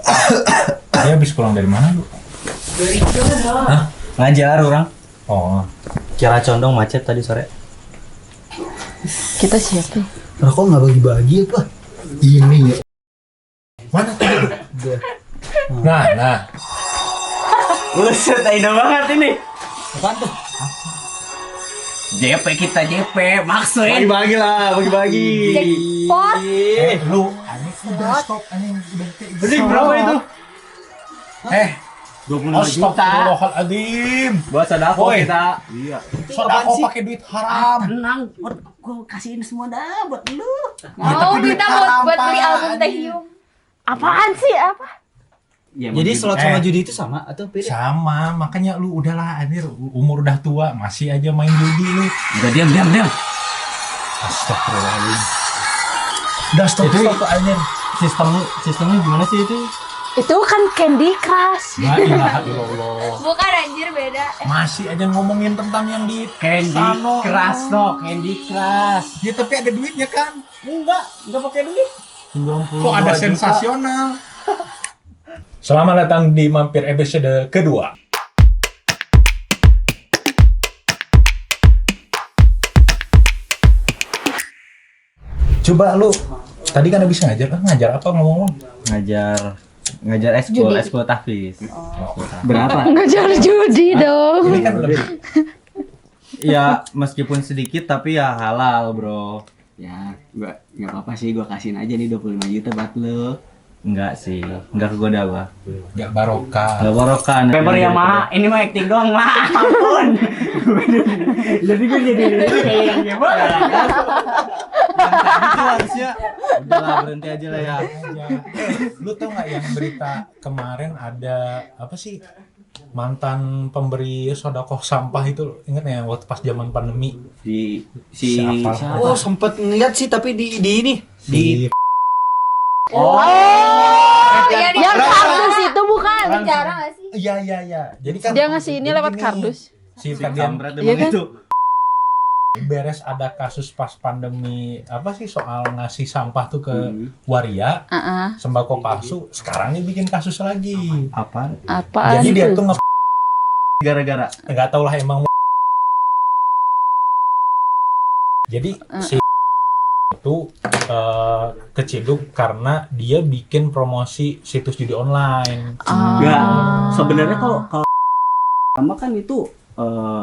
Dia habis pulang dari mana lu? Hah? Ngajar orang. Oh, Kira Condong macet tadi sore. Kita siapa? Rokok nggak bagi-bagi apa? Ini ya. mana tadi? Nah. Buset, indah banget ini. Apaan tuh? JP kita JP, maksudnya. Bagi-bagi lah, bagi-bagi. Jackpot. Lu, aneh udah stop, aneh udah Jadi berapa itu? 25 juta. Astagfirullahaladzim. Buat sodako Woi. kita. Iya. Sodako pakai duit haram. Tenang, gue kasihin semua dah buat lu. Oh, duit minta haram, buat beli Pak. album Taehyung. Apaan sih? Apa? Ya, Jadi mungkin- slot sama judi itu sama atau beda? Sama, makanya lu udahlah anjir, umur udah tua, masih aja main judi lu. Udah diam. Astagfirullahaladzim. Udah stop Itu- stop anjir. Sistemnya gimana sih itu? Itu kan Candy Crush. La ilaha illallah. Bukan anjir, beda. Masih aja ngomongin tentang yang di Candy Sano. Crush no, Candy Crush. Ya tapi ada duitnya kan. Enggak pakai duit. Kok ada sensasional. Selamat datang di Mampir episode kedua. Coba lu, tadi kan habis ngajar apa ngomong-ngomong? Ngajar ekskul tahfiz. Berapa? Ngajar judi dong. Ini kan lebih Ya meskipun sedikit tapi ya halal bro. Ya, nggak apa-apa sih, gua kasihin aja nih 25 juta buat lo. Enggak sih, enggak kegoda gua. gak barokah. Enggak barokan. Paper ya mah, ini mah acting doang mah, ampun. Jadi gue jadi kayak yang gimana? Itu harusnya udahlah berhenti aja lah ya. Lu tau gak yang berita kemarin ada apa sih, mantan pemberi sodakoh sampah itu, inget ya waktu pas zaman pandemi? Si Siapa? siapa? Oh, sempet ngeliat sih tapi di ini Di Oh, Yang kardus itu bukan bicara nggak sih? iya. Jadi kan Dia ngasih ini lewat gini, kardus. Si Ferdian Kampret Iya emang kan? itu. beres ada kasus pas pandemi apa sih soal ngasih sampah tuh ke waria, sembako palsu. Sekarang dia bikin kasus lagi. Apaan? Apaan Jadi dia tuh? tuh Gara-gara nggak tahu lah emang. Jadi si itu keciduk karena dia bikin promosi situs judi online. enggak. Sebenarnya kalau sama kan itu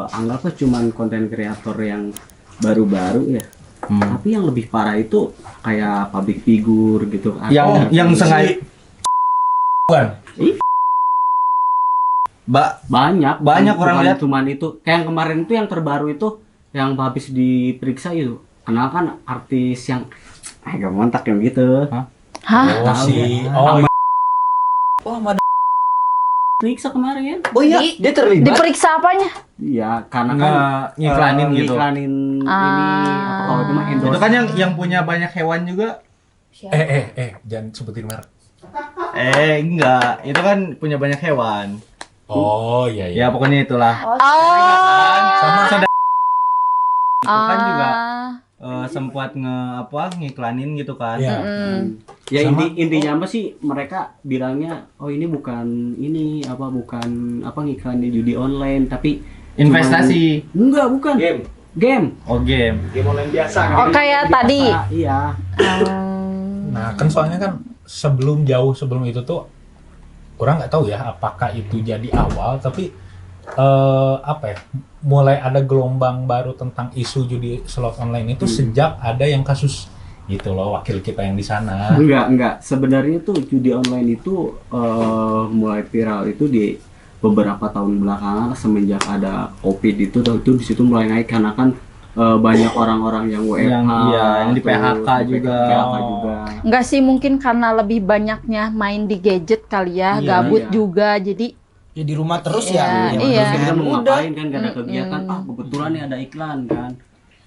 anggaplah cuman konten kreator yang baru-baru ya. Tapi yang lebih parah itu kayak public figure gitu. yang sengaja Bukan. banyak Banyak orang bukan lihat. cuman itu kayak yang kemarin itu yang terbaru itu yang habis diperiksa itu kenal kan artis yang agak montak yang gitu. Hah? Oh si oh Oh, ada. Periksa kemarin. Oh iya, dia terlibat. Diperiksa apanya? Iya, karena kan ngiklanin gitu. ngiklanin ini apa kalau itu mah endorse. Itu kan yang punya banyak hewan juga. jangan sebutin merek. Enggak. Itu kan punya banyak hewan. Oh iya. Ya pokoknya itulah. Oh. Sama saudara itu kan juga Ah. sempat ngiklanin gitu kan. Iya. Ya Sama- intinya apa sih mereka bilangnya oh ini bukan ngiklan di judi online tapi Investasi. enggak bukan game Oh game. Oh, kayak tadi. iya Nah kan soalnya kan jauh sebelum itu tuh orang nggak tahu ya apakah itu jadi awal, tapi apa ya, mulai ada gelombang baru tentang isu judi slot online itu sejak ada yang kasus gitu loh, wakil kita yang di sana. enggak sebenarnya tuh judi online itu mulai viral itu di beberapa tahun belakangan semenjak ada COVID itu di situ mulai naik karena kan banyak orang-orang yang WFH yang di tuh, PHK juga. PHK juga. Enggak sih, mungkin karena lebih banyaknya main di gadget kali ya, Iya, gabut iya. juga, jadi Ya di rumah terus Iya, ya. iya. Terus kita mau Udah. ngapain kan gak ada kegiatan kebetulan nih ada iklan kan.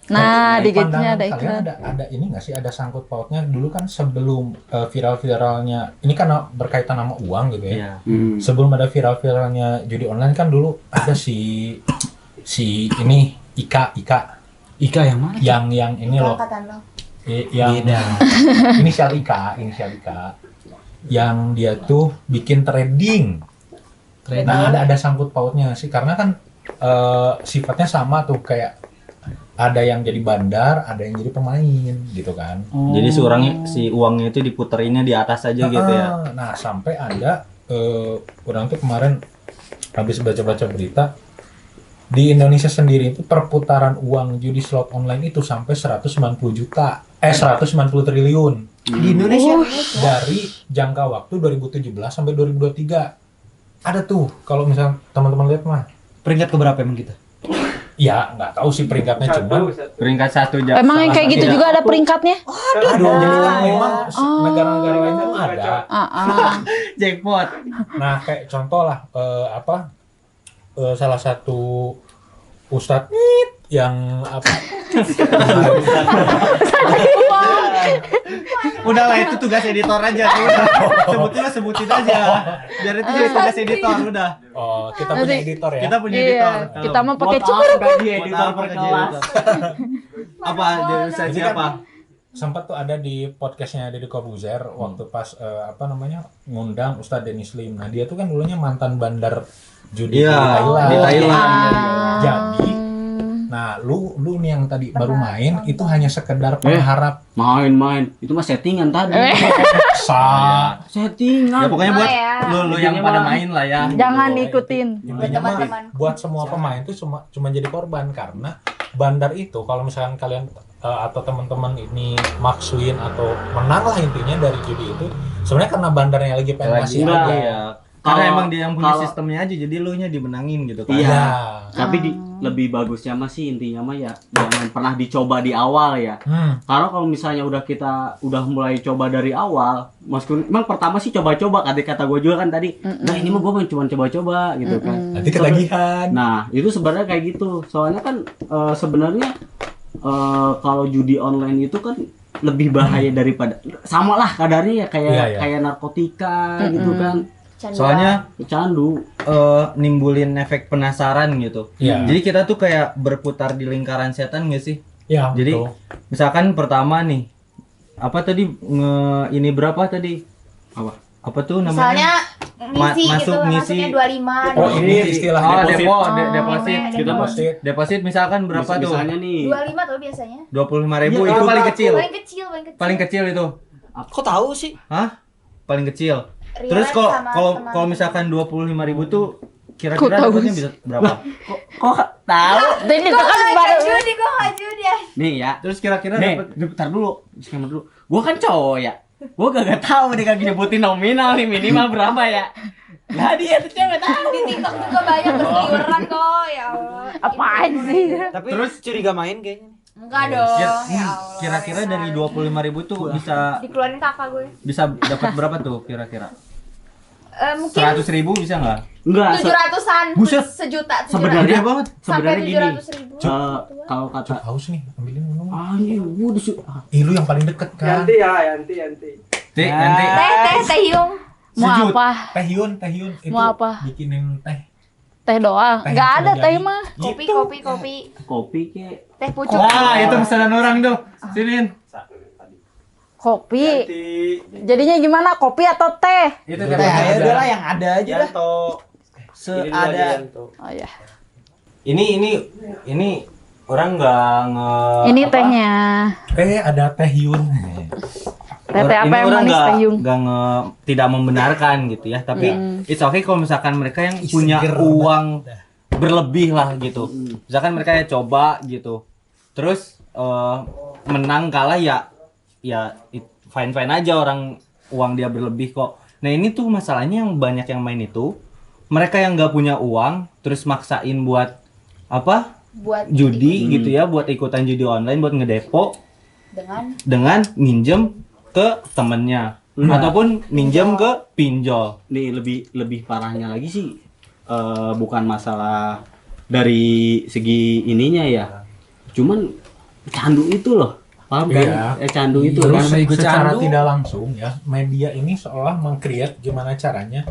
nah di gadgetnya Pandangan ada kalian iklan. ada ini nggak sih, ada sangkut pautnya dulu kan sebelum viral-viralnya ini kan berkaitan sama uang gitu ya. Iya. Sebelum ada viral-viralnya judi online kan dulu ada si ini Ika Ika yang mana? yang ini loh. Yang inisial Ika. yang dia tuh bikin trading. Nah, ada sangkut pautnya sih karena kan sifatnya sama tuh kayak ada yang jadi bandar, ada yang jadi pemain gitu kan. Jadi si uangnya itu diputerinnya di atas aja gitu ya. Nah, sampai ada orang tuh kemarin habis baca-baca berita di Indonesia sendiri itu perputaran uang judi slot online itu sampai 190 triliun Di Indonesia. dari jangka waktu 2017 sampai 2023. Ada tuh kalau misalnya teman-teman lihat mah. Peringkat keberapa emang kita? Ya, nggak tahu sih peringkatnya cuman Peringkat 1 Emang yang kayak gitu juga ada peringkatnya? ada dong. Jadi kan memang negara-negara lain tuh ada. jackpot. Nah, kayak contoh lah salah satu ustadz yang Udahlah itu tugas editor aja. Sebutin aja. Biar itu jadi tugas editor udah. Oh, kita punya editor ya. Kita punya editor. Kita mah pakai editor per kelas. Apa dari Ustaz siapa? Sempat tuh ada di podcastnya Deddy Corbuzier waktu pas ngundang Ustadz Dennis Lim. Nah, dia tuh kan dulunya mantan bandar judi di Thailand. Di Thailand. Jadi nah, lu nih yang tadi baru main itu hanya sekedar pengharap Main itu mah settingan tadi. Settingan. Ya pokoknya buat lu yang pada main lah ya. Jangan diikutin. Intinya mah buat semua pemain itu cuma jadi korban karena bandar itu kalau misalkan kalian atau teman-teman ini maksuin atau menang lah intinya dari judi itu sebenarnya karena bandarnya lagi pengen ngasih aja. Iya. Karena emang dia yang punya sistemnya aja jadi lu nya dimenangin gitu kan. Iya. Tapi lebih bagusnya mah sih intinya mah ya jangan pernah dicoba di awal ya. Karena kalau misalnya kita udah mulai coba dari awal, meskipun emang pertama sih coba-coba kata gue juga kan tadi. Nah, ini mah gue cuma coba-coba gitu kan. Nanti ketagihan. Nah, itu sebenarnya kayak gitu. Soalnya kan sebenarnya kalau judi online itu kan lebih bahaya daripada sama lah kadarnya ya kayak narkotika gitu kan. Soalnya candu nimbulin efek penasaran gitu. Jadi kita tuh kayak berputar di lingkaran setan nggak sih? Iya. Jadi misalkan pertama nih apa tadi ini berapa tadi? Apa tuh namanya? Misalnya masuk gitu, ngisi. masuknya 25. Oh, ini istilah deposit. Deposit misalkan berapa tuh? Misalnya nih 25 tuh biasanya. 25.000 itu paling kecil. Paling kecil itu. Kok tahu sih? Hah? Paling kecil. Terus Relate kalau sama kalau misalkan 25.000 tuh kira-kira dapatnya bisa berapa? kok tahu? Ini kan baru Kok nggak judi ya? Nih ya. Terus kira-kira Nih, dapat bentar dulu. Disclaimer dulu. Gua kan cowok ya. Gua gak tahu nih kagak nyebutin nominal nih minimal berapa ya. Lah dia tuh cewek tahu. Di TikTok juga banyak berseliweran kok, ya Allah. apaan sih? Tapi Terus curiga main kayaknya. Enggak dong, ya Allah. Kira-kira dari 25.000 tuh Dikeluarin kakak gue. bisa dapat berapa tuh kira-kira? Mungkin 100.000 bisa nggak? Enggak. 700-an. Buset. Sejuta. Sebenarnya banget. sebenarnya Sampai gini. 700.000. Kalau kata haus nih, ambilin minum. anjing gua Lu yang paling deket kan. Nanti. Teh Yung. Mau Sejut. apa? Teh Hyun itu Mau apa? bikinin teh. Teh doang. Teh Nggak yang ada sudah teh jadi. mah. Kopi. ke Teh pucuk. Wah, itu pesanan orang tuh. Sinin. Kopi. Jadinya gimana? Kopi atau teh? Itu Teh ya udahlah yang ada aja dah. Seada. Oh ya. Ini orang nggak Ini tehnya. Ada Teh Hyun. Teh apa yang orang manis teh Yung? tidak membenarkan gitu ya, tapi it's okay kalau misalkan mereka yang punya seger uang berlebih lah gitu. Misalkan mereka ya coba gitu. Terus menang kalah ya fine aja orang uang dia berlebih kok. Nah, ini tuh masalahnya yang banyak yang main itu mereka yang nggak punya uang terus maksain buat apa? Buat Judi gitu ya, buat ikutan judi online, buat ngedepo dengan minjem ke temennya ataupun minjem ke pinjol. nih lebih parahnya lagi sih bukan masalah dari segi ininya ya. Cuman candu itu loh. Paham kan? Candu itu Terus kan. secara tidak langsung ya, media ini seolah meng-create gimana caranya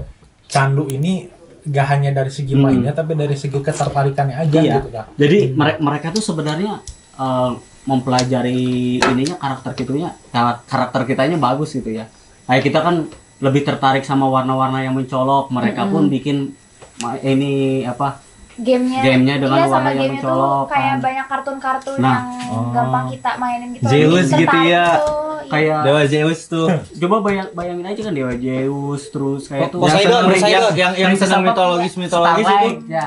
candu ini gak hanya dari segi mainnya tapi dari segi ketertarikannya aja gitu kan. Jadi mereka tuh sebenarnya mempelajari ininya karakter kitanya bagus gitu ya. Kayak kita kan lebih tertarik sama warna-warna yang mencolok. Mereka pun bikin ini apa? Gamenya dengan iya, sama warna yang game itu mencolok. kayak kan. banyak kartun-kartun Nah. yang gampang kita mainin gitu. Zeus Tertarik gitu ya. gitu, iya. Kayak Dewa Zeus tuh. coba bayangin aja kan Dewa Zeus terus kayak tuh Poseidon, yang Princess senang apa? mitologis itu. Starlight, ya.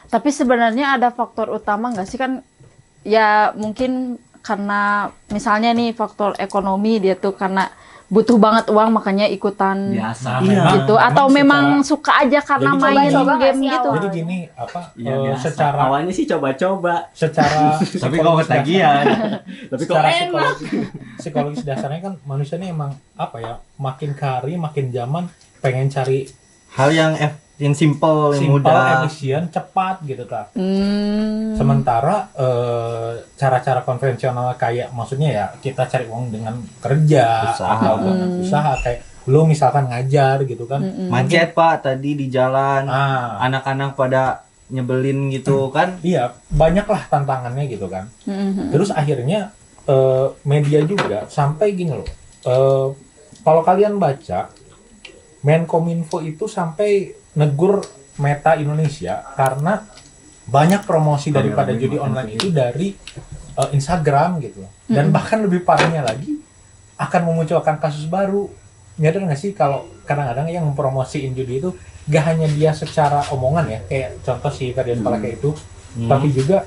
Tapi sebenarnya ada faktor utama nggak sih kan? Ya mungkin karena misalnya nih faktor ekonomi dia tuh karena butuh banget uang makanya ikutan Biasa. Nah, gitu. memang Atau memang secara- suka aja karena Jadi main coba-coba nggak game sih gitu. awal? Jadi gini apa Iya, biasa. secara Awalnya sih coba-coba. secara Tapi kalau ketagihan. Tapi kok secara enak. psikologis dasarnya kan manusia ini emang apa ya, makin hari makin zaman pengen cari Hal yang simple, yang simpel, mudah. efisien, cepat gitu tak. Hmm. Sementara cara-cara konvensional kayak maksudnya ya kita cari uang dengan kerja Usaha. atau dengan usaha kayak lu misalkan ngajar gitu kan. Macet Pak tadi di jalan. Ah, Anak-anak pada nyebelin gitu kan. iya, banyaklah tantangannya gitu kan. Terus akhirnya media juga sampai gini loh. Kalau kalian baca Menkominfo itu sampai negur Meta Indonesia karena banyak promosi daripada judi online itu dari Instagram gitu. Dan bahkan lebih parahnya lagi akan memunculkan kasus baru. Nyadar nggak sih kalau kadang-kadang yang mempromosiin judi itu gak hanya dia secara omongan ya, kayak contoh si Ferdian Paleka itu, tapi juga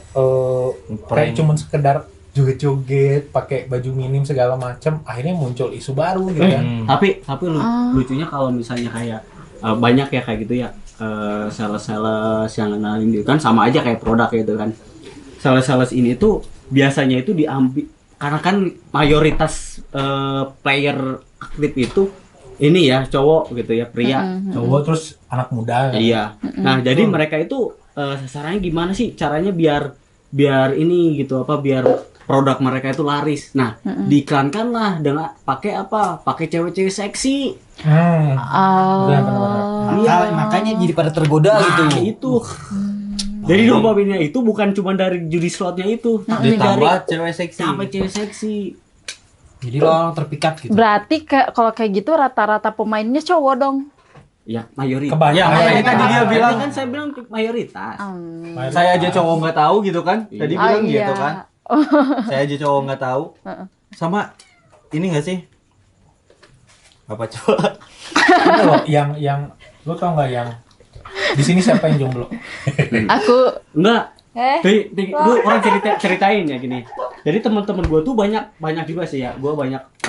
kayak cuman sekedar joget-joget, pakai baju minim segala macam, akhirnya muncul isu baru gitu kan. Tapi lucunya kalau misalnya kayak banyak ya kayak gitu ya sales-sales yang kenalin gitu kan sama aja kayak produk gitu kan. Sales-sales ini tuh biasanya itu diambil karena kan mayoritas player aktif itu ini ya cowok gitu ya, pria. Cowok terus anak muda kan. Iya. Nah, jadi mereka itu sasarannya gimana sih caranya biar ini gitu apa biar produk mereka itu laris. Nah, diiklankan lah dengan pakai apa? Pakai cewek-cewek seksi. Makanya jadi pada tergoda gitu. Nah, itu. Jadi dopaminnya itu bukan cuma dari judi slotnya itu, tapi dari Ditambah cewek seksi. sampai cewek seksi. Jadi lo orang terpikat gitu. Berarti kalau kayak gitu rata-rata pemainnya cowok dong. Ya, mayoritas. Kebanyakan. Ya, makanya tadi dia bilang kan saya bilang mayoritas. saya aja cowok nggak tahu gitu kan. Tadi Oh, bilang iya. gitu kan. Saya aja cowok nggak tahu. Sama ini nggak sih? Apa coba? Itu loh yang lu tau nggak yang di sini siapa yang jomblo? Aku Enggak. Lu orang ceritain ya gini. Jadi teman-teman gue tuh banyak juga sih ya. Gue banyak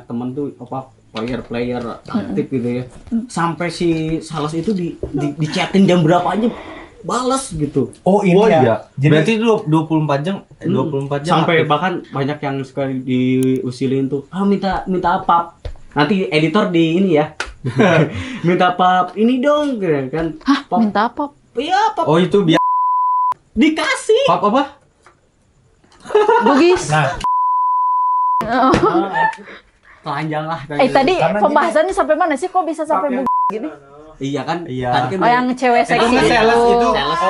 temen tuh apa player aktif gitu ya. Sampai si sales itu di chatin jam berapa aja balas gitu. Oh ini Oh ya. iya. Jadi Berarti 24 jam 24 jam Sampai aktif. bahkan banyak yang sekali diusilin tuh. Minta apa? Nanti editor di ini ya. Minta pap ini dong gitu kan. Pap. minta apa? Iya, pap. Oh itu biar Dikasih. pap apa? Bugis. nah, Telanjang lah kayak gitu. Tadi Karena pembahasannya sampai mana sih? Kok bisa sampai bugis gini? Iya kan? Iya. Tadi kan Oh, yang cewek Itu seksi sales itu Sales.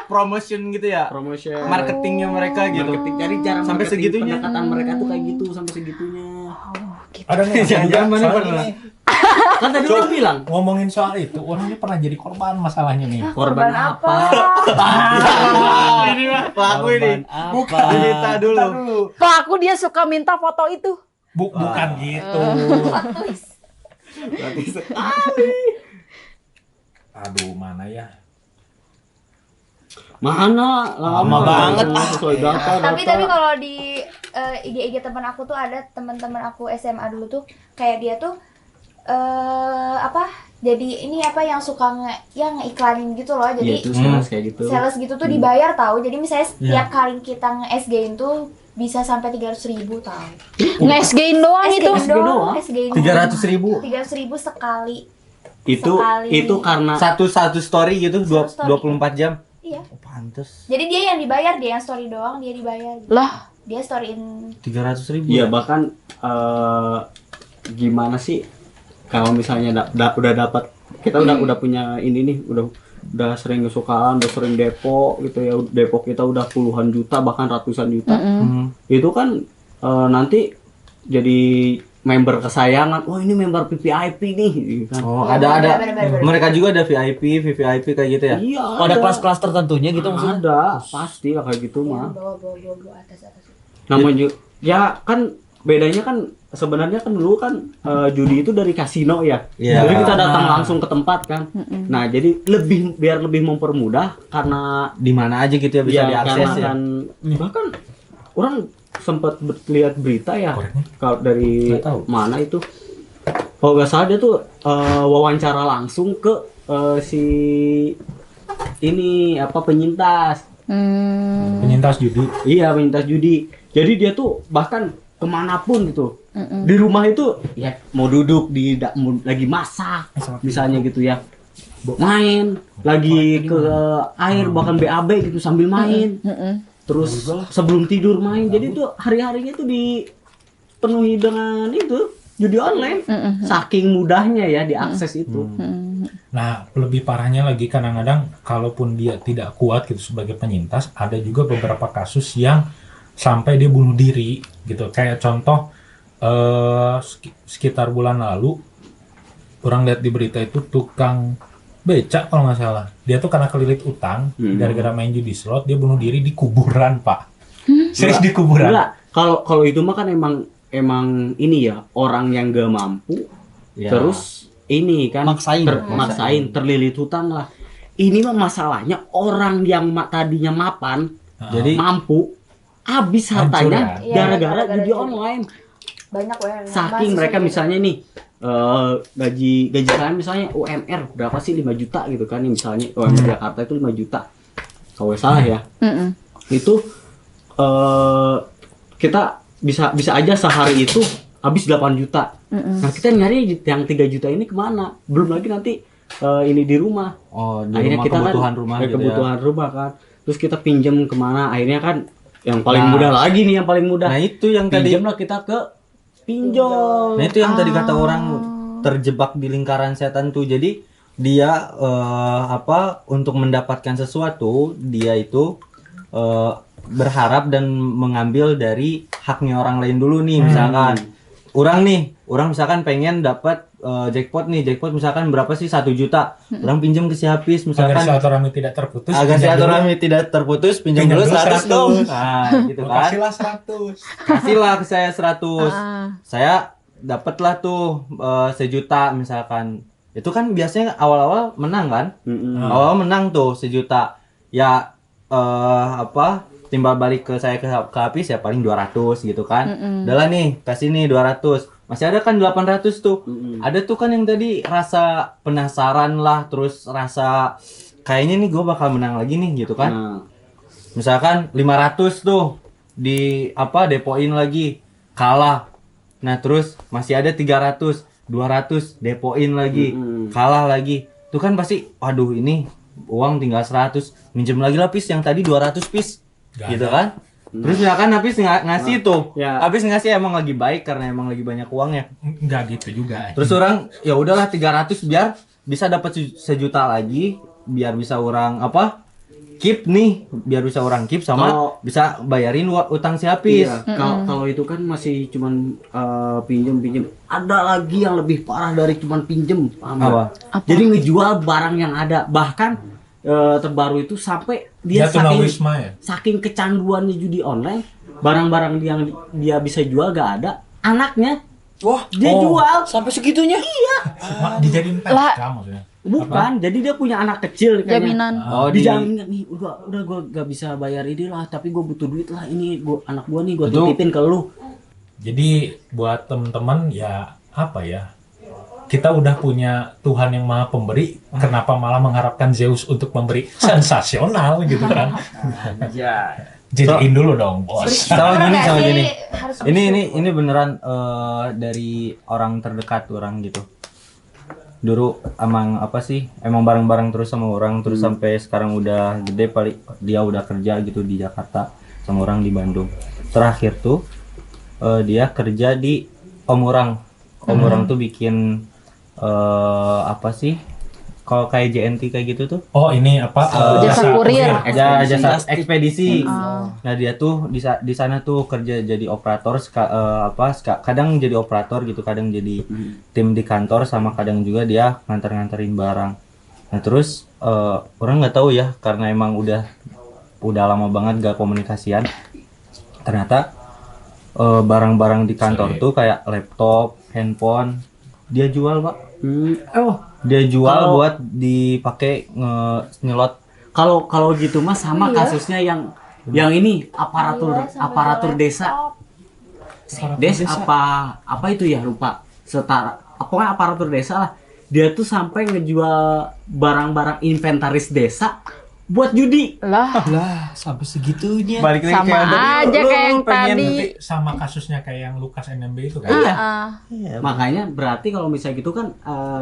promotion gitu ya. promotion Marketingnya mereka gitu. marketing dari cara Sampai marketing segitunya. pendekatan mereka tuh kayak gitu sampai segitunya. ada nih Jangan-jangan mana soalnya pernah. ini, Kan tadi lu bilang ngomongin soal itu, orang ini pernah jadi korban masalahnya nih. korban apa? Ini mah pelaku ini. Bukan. Cerita dulu. Pak, aku dia suka minta foto itu. Bukan gitu. Aduh, mana ya? Mana? Lama banget. Sesuai data. Tapi kalau di IG teman aku tuh ada teman-teman aku SMA dulu tuh kayak dia tuh apa? Jadi ini apa yang suka ngeiklanin gitu loh. Iya Jadi itu sales kayak gitu. sales gitu tuh dibayar tahu. Jadi misalnya setiap kali kita nge-SG-in tuh bisa sampai 300.000 tahu. Nge-SG-in doang itu. SG-in doang. 300.000. 300.000 sekali. Itu Sekali. karena Satu story gitu Satu story. 24 jam. Iya. Oh, pantes. Jadi dia yang dibayar, dia yang story doang, dia dibayar. Lah, Dia storyin 300.000. iya bahkan gimana sih kalau misalnya udah dapat kita udah punya ini nih udah sering kesukaan, udah sering depo gitu ya, depo kita udah puluhan juta bahkan ratusan juta. Itu kan nanti jadi member kesayangan, oh ini member VIP nih gitu kan. Oh, ada. Bener. Mereka juga ada VIP, VVIP kayak gitu ya. Iya, Oh, ada kelas-kelas tertentunya gitu maksudnya? ada pasti lah kayak gitu mah. Bawa atas. Namanya ya kan bedanya kan sebenarnya kan dulu kan judi itu dari kasino ya. Iya. Jadi kita datang langsung ke tempat kan. Nah, jadi biar lebih mempermudah karena Di mana aja gitu ya bisa diakses karena ya. kan bahkan orang sempat lihat berita ya Koreknya? kalau dari Nggak tahu. mana itu. Kalau nggak salah dia tuh wawancara langsung ke si ini apa penyintas. Penyintas judi. Iya, penyintas judi. Jadi dia tuh bahkan kemanapun gitu. Di rumah itu ya mau duduk lagi masak misalnya gitu ya. Main, lagi ke air bahkan BAB gitu sambil main. Terus sebelum tidur main. Jadi tuh hari-harinya tuh dipenuhi dengan itu judi online. Saking mudahnya ya diakses itu. Nah, lebih parahnya lagi kadang-kadang kalaupun dia tidak kuat gitu sebagai penyintas, ada juga beberapa kasus yang sampai dia bunuh diri gitu. Kayak contoh sekitar bulan lalu orang lihat di berita itu tukang becak kalau nggak salah. Dia tuh karena kelilit utang gara-gara main judi slot, dia bunuh diri di kuburan, Pak. Serius di kuburan. Enggak, kalau itu mah kan emang ini ya orang yang gak mampu Ya. terus ini kan Maksain. maksain terlilit hutang lah. Ini mah masalahnya orang yang tadinya mapan Jadi mampu habis Hancur hartanya ya? Iya, gara-gara gara-gara judi judi. online. Banyak ya. Saking mereka misalnya nih gaji kalian misalnya UMR berapa sih 5 juta gitu kan, misalnya UMR Jakarta itu 5 juta kalau nggak salah ya. Itu kita bisa aja sehari itu habis 8 juta. Nah, kita nyari yang 3 juta ini kemana? Belum lagi nanti ini di rumah. oh, di Akhirnya rumah kita kebutuhan kan rumah ya, gitu kebutuhan rumah kan. Terus kita pinjam kemana? Akhirnya kan yang paling Nah. mudah lagi nih, yang paling mudah. ya. Nah, itu yang tadi. Pinjam lah kita ke pinjol. Nah, itu yang tadi kata orang terjebak di lingkaran setan tuh. Jadi dia untuk mendapatkan sesuatu, dia itu berharap dan mengambil dari haknya orang lain dulu nih. Misalkan orang misalkan pengen dapat jackpot misalkan berapa sih 1 juta. Orang pinjam ke si Hafiz Agar misalkan silaturahmi tidak terputus. agar pinjam dulu. silaturahmi tidak terputus, pinjam dulu 100 dong. 100. Nah, gitu kan. Kasihlah 100. Kasihlah ke saya 100. Saya dapatlah tuh 1 juta misalkan. Itu kan biasanya awal-awal menang kan? Awal menang tuh 1 juta. Ya timbal balik ke saya ke Hafiz ya paling 200 gitu kan. Udah lah nih, kasih nih 200. Masih ada kan 800 tuh. Ada tuh kan yang tadi rasa penasaran lah, terus rasa kayaknya nih gue bakal menang lagi nih gitu kan. Nah, Misalkan 500 tuh depoin lagi, kalah. Nah, terus masih ada 300, 200 depoin lagi, kalah lagi. Tuh kan pasti waduh ini uang tinggal 100, minjem lagi lah Pis yang tadi 200 Pis. Gak Gitu ada. kan? Terus misalkan Hafiz ngasih tuh. Ya. Hafiz ngasih emang lagi baik karena emang lagi banyak uangnya. Enggak gitu juga. Terus orang ya udahlah 300 biar bisa dapat 1 juta lagi, biar bisa orang keep nih, biar bisa orang keep sama Kalau- bisa bayarin utang si Hafiz. iya, kalau itu kan masih cuman pinjam. Ada lagi yang lebih parah dari cuman pinjam, paham nggak? Jadi ngejual barang yang ada. Bahkan terbaru itu sampai dia Dia tunawisma ya. saking kecanduannya judi online, barang-barang yang dia bisa jual gak ada, anaknya Wah, dia jual. sampai segitunya? Dijadiin Lah. PSK maksudnya. Bukan, jadi dia punya anak kecil kayaknya. Jaminan. Oh, Dijamin nih, udah gue gak bisa bayar ini lah, tapi gue butuh duit lah, ini anak gue nih gue Itu- titipin ke lu. Jadi buat temen-temen ya apa ya? Kita udah punya Tuhan yang Maha Pemberi, kenapa malah mengharapkan Zeus untuk memberi sensasional gitu kan? Jadiin dulu dong, bos. sama gini. Harus Ini beneran dari orang terdekat orang gitu. Dulu emang bareng-bareng terus sama orang terus sampai sekarang udah gede paling dia udah kerja gitu di Jakarta sama orang di Bandung. Terakhir tuh dia kerja di Om Orang tuh bikin kalau kayak JNT kayak gitu tuh Oh, ini apa? Jasa kurir. jasa ekspedisi. Oh. Nah dia tuh di sana tuh kerja jadi operator, kadang jadi operator gitu, kadang jadi tim di kantor, sama kadang juga dia nganterin barang. Nah terus orang nggak tahu ya, karena emang udah lama banget gak komunikasian. Ternyata barang-barang di kantor tuh kayak laptop, handphone dia jual, Pak. Dia jual buat dipakai nyelot. Kalau gitu mah sama kasusnya yang ini aparatur desa. Apa itu ya, lupa. Pokoknya aparatur desa lah. Dia tuh sampai ngejual barang-barang inventaris desa buat judi. Lah, sampai segitunya. Balik lagi Sama kayak aja kayak yang pengen tadi. Tapi sama kasusnya kayak yang Lukas NMB itu kan. Iya. Iya, Makanya berarti kalau misalnya gitu kan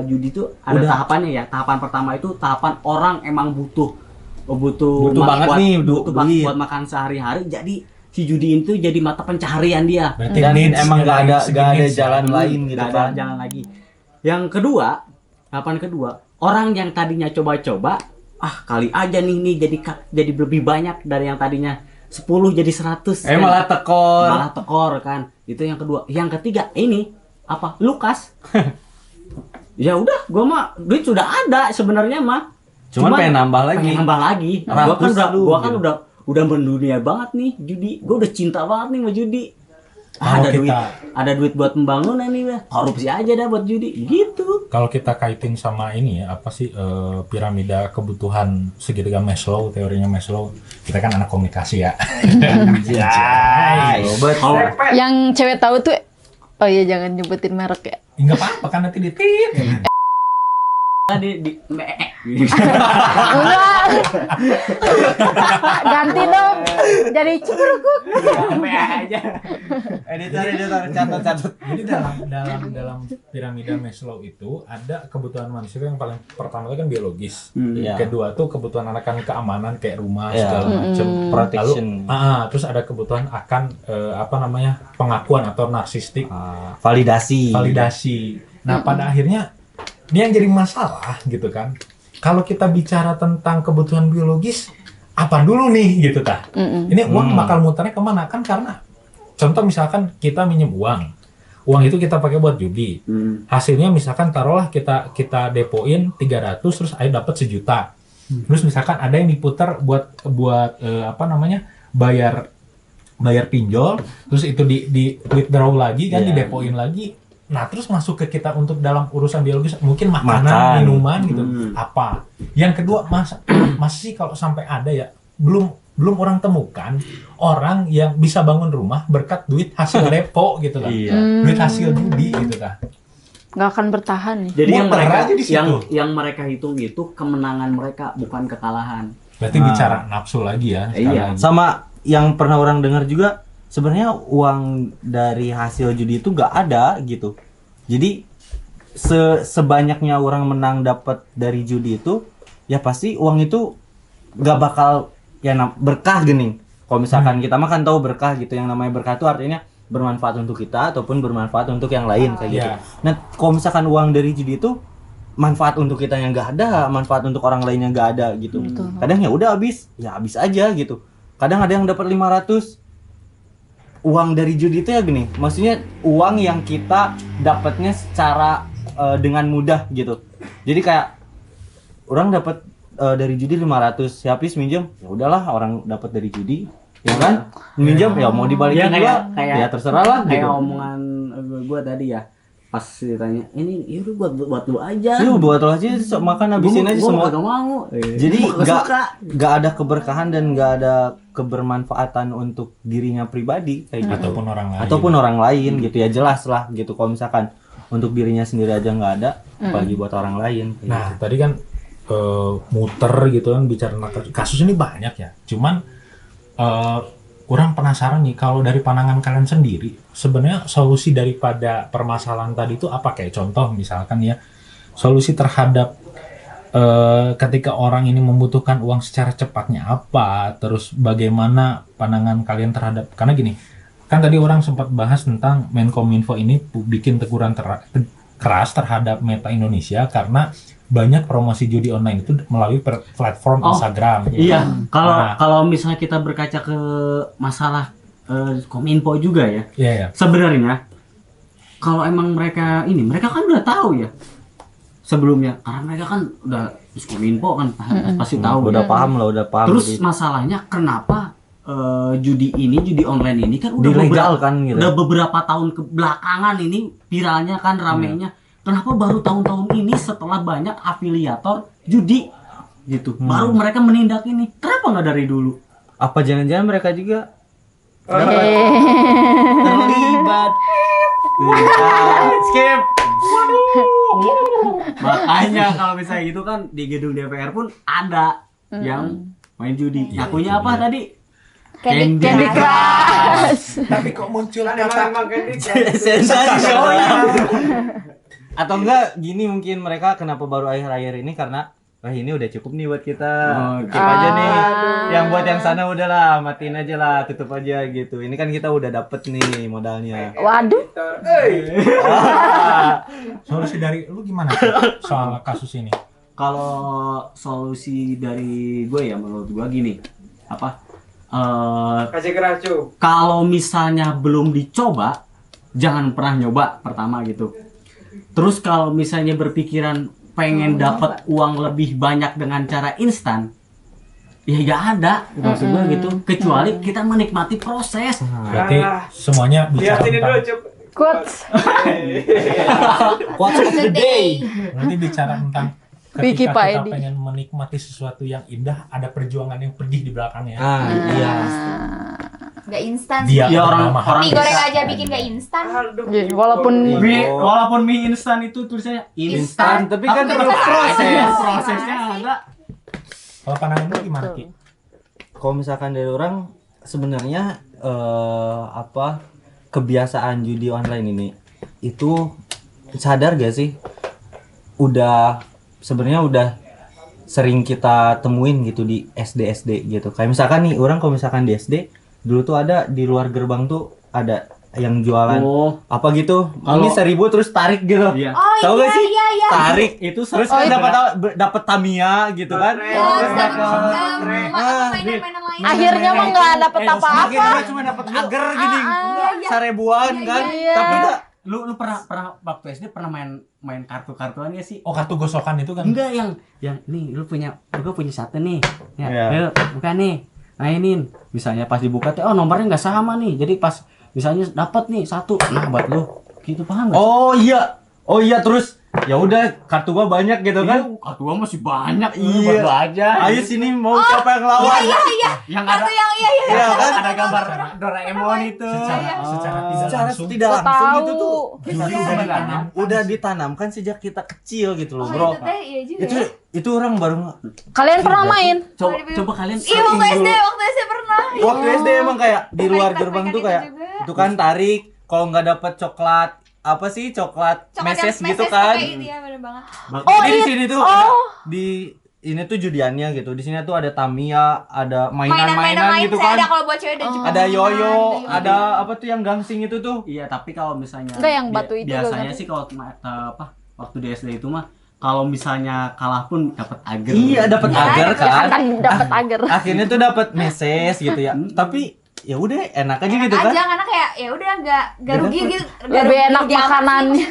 judi tuh ada tahapannya ya. Tahapan pertama itu tahapan orang emang butuh banget nih, duit. buat makan sehari-hari. Jadi si judi itu jadi mata pencaharian dia. Berarti dan needs emang gak ada needs ya. jalan lain gitu Nggak ada kan. jalan lagi. Yang kedua, tahapan kedua, orang yang tadinya coba-coba, kali aja nih jadi lebih banyak dari yang tadinya 10 jadi 100. Malah tekor. Malah tekor kan. Itu yang kedua. Yang ketiga ini apa? Lukas. Ya udah, gua mah duit sudah ada sebenarnya mah. Cuman pengen nambah lagi. Pengen nambah lagi. Ratus lu, Gua kan gitu. udah mendunia banget nih judi. Gua udah cinta banget nih sama judi. Kalau Ada duit buat pembangunan nih, korupsi aja dah buat judi. Gitu. Kalau kita kaitin sama ini ya, apa sih piramida kebutuhan segitiga Maslow, teorinya Maslow. Kita kan anak komunikasi ya. Yang cewek tahu tuh, oh iya jangan nyebutin merek ya. Enggak apa-apa kan nanti ditit. Enggak. Ganti dong. Jadi cikurukuk. Editor catat. Jadi dalam piramida Maslow itu ada kebutuhan manusia yang paling pertama itu kan biologis. Iya. Kedua tuh kebutuhan akan keamanan kayak rumah Iya. segala macam. Protection. Terus ada kebutuhan akan pengakuan atau narsistik, Validasi. Nah, pada akhirnya ini yang jadi masalah gitu kan. Kalau kita bicara tentang kebutuhan biologis, apa dulu nih gitu tah? Ini uang bakal muternya kemana kan? Karena contoh misalkan kita minjem uang itu kita pakai buat judi. Hasilnya misalkan taruhlah kita depoin 300 terus ayo dapat 1 juta. Terus misalkan ada yang diputar buat bayar pinjol, terus itu di withdraw lagi kan, didepoin lagi. Nah, terus masuk ke kita untuk dalam urusan biologis, mungkin makanan, minuman gitu. Apa? Yang kedua, masih kalau sampai ada ya, belum orang temukan orang yang bisa bangun rumah berkat duit hasil depo gitu lah. Duit hasil judi gitu lah. Nggak akan bertahan nih. Jadi aja di situ. yang mereka hitung itu kemenangan mereka, bukan kekalahan. Berarti bicara nafsu lagi ya. Iya. Sama yang pernah orang dengar juga, sebenarnya uang dari hasil judi itu gak ada gitu. Jadi sebanyaknya orang menang dapat dari judi itu, ya pasti uang itu gak bakal berkah gini. Kalau misalkan kita mah kan tahu berkah gitu, yang namanya berkah itu artinya bermanfaat untuk kita ataupun bermanfaat untuk yang lain kayak gitu. Nah, kalau misalkan uang dari judi itu manfaat untuk kita yang gak ada, manfaat untuk orang lainnya gak ada gitu. Kadang ya udah habis aja gitu. Kadang ada yang dapat 500. Uang dari judi itu ya gini, maksudnya uang yang kita dapatnya secara dengan mudah gitu. Jadi kayak orang dapat dari judi 500, habis minjem, ya udahlah, orang dapat dari judi, ya kan? Minjem ya mau dibalikin juga, ya terserah lah Kayak gitu. omongan gua tadi ya. Pas ditanya, ini itu buat lu aja. Lu buat lo aja, makan habisin aja semua. Gua mau. Jadi nggak ada keberkahan dan nggak ada kebermanfaatan untuk dirinya pribadi kayak gitu. Ataupun orang lain gitu, ya jelas lah gitu. Kalau misalkan untuk dirinya sendiri aja nggak ada, apalagi buat orang lain. Nah, tadi kan muter gitu kan bicara kasus ini banyak ya. Cuman kurang penasaran nih, kalau dari pandangan kalian sendiri, sebenarnya solusi daripada permasalahan tadi itu apa? Kayak contoh misalkan ya, solusi terhadap ketika orang ini membutuhkan uang secara cepatnya apa, terus bagaimana pandangan kalian terhadap, karena gini, kan tadi orang sempat bahas tentang Menkominfo ini bikin teguran keras terhadap Meta Indonesia karena banyak promosi judi online itu melalui platform Instagram. Iya, kalau Nah. kalau misalnya kita berkaca ke masalah Kominfo juga ya. Iya, ya. Sebenarnya kalau emang mereka kan udah tahu ya sebelumnya, karena mereka kan udah Kominfo kan pasti tahu. Udah paham lah, udah paham. Terus masalahnya kenapa judi online ini kan udah Dilegal beberapa, kan gitu. udah beberapa tahun ke belakangan ini viralnya kan ramenya. Kenapa baru tahun-tahun ini setelah banyak afiliator judi gitu, baru mereka menindak ini? Kenapa nggak dari dulu? Apa jangan-jangan mereka juga Terlibat. Skip. Makanya kalau misalnya gitu kan di gedung DPR pun ada yang main judi. Akunya apa tadi? Candy Candy Crush. Crush. Tapi kok muncul kata sensasi. Atau enggak gini, mungkin mereka kenapa baru akhir-akhir ini karena ini udah cukup nih buat kita. Skip aja nih. Yang buat yang sana udahlah, matiin aja lah, tutup aja gitu. Ini kan kita udah dapet nih modalnya. Waduh. solusi dari lu gimana soal kasus ini? Kalau solusi dari gue ya menurut gue gini, apa? Kasih keracu. Kalau misalnya belum dicoba, jangan pernah nyoba pertama gitu. Terus kalau misalnya berpikiran pengen dapat uang lebih banyak dengan cara instan, ya nggak ada maksud gue gitu. Kecuali kita menikmati proses. Berarti semuanya bicara Lihat ini dulu, tentang Cuk. Quotes. What's of the day? berarti bicara tentang Wiki ketika Pak kita Edi. pengen menikmati sesuatu yang indah, ada perjuangan yang pedih di belakangnya. Iya. Gak instan sih. Dia Ya, orang- bernama orang Mie goreng bisa. aja bikin gak instan. Ya, walaupun Walaupun mie instan itu tulisannya Instan, tapi kan Tapi perlu kan proses. prosesnya ada. Kalau pandangan lu gimana, Ki? Kalau misalkan dari orang sebenarnya apa kebiasaan judi online ini itu sadar gak sih sebenarnya udah sering kita temuin gitu di SD gitu. Kayak misalkan nih orang kalau misalkan di SD dulu tuh ada di luar gerbang tuh ada yang jualan Oh, apa gitu. Kalau- Ini 1.000 terus tarik gitu. iya. Oh Tahu iya, gak sih? iya, iya. Tarik Itu terus Oh, kan iya. dapat Tamiya gitu kan. Mainan-mainan lain. akhirnya mah nggak dapet Makin apa-apa. kita cuma dapat agar gini. Seribuan kan. iya. Tapi tak lu pernah waktu SD pernah main kartu-kartuannya sih? Oh, kartu gosokan itu kan. Enggak, yang nih gue punya satu nih. Ya, Iya. ayo buka nih. Mainin. Misalnya pas dibuka tuh nomornya nggak sama nih. Jadi pas misalnya dapat nih satu, nah buat lu. Gitu paham enggak? Oh iya terus ya udah kartu gua banyak gitu kan. Kartu gua masih banyak. Iya. Buat lu aja. Ayo sini mau siapa yang lawan? Yang ada Kartu yang iya. Iya kan? ada gambar Doraemon itu. Secara tidak Secara langsung tidak Gua langsung tahu. itu tuh judi udah ditanam. udah ditanamkan sejak kita kecil gitu loh, Oh bro. itu teh iya juga Itu ya. itu orang baru Kalian pernah main? Coba kalian Iya waktu SD pernah. waktu SD emang kayak di luar gerbang tuh kayak itu kan tarik kalau nggak dapet coklat apa sih coklat meses gitu kan. Iya bener banget. Jadi di sini tuh ada, di ini tuh judiannya gitu. Di sini tuh ada Tamiya, ada mainan-mainan lain gitu saya kan. ada kalau buat cewek dan juga. Ada yoyo, ada apa tuh yang gangsing itu tuh. Iya, tapi kalau misalnya Enggak, yang batu itu biasanya gak sih kalau waktu di SD itu mah kalau misalnya kalah pun dapat agar. Iya, dapat agar kan. Kan dapat agar. Akhirnya tuh dapat meses gitu ya. Tapi ya udah enak aja gitu kan. Aja karena kayak ya udah nggak rugi gitu. Lebih enak makanannya.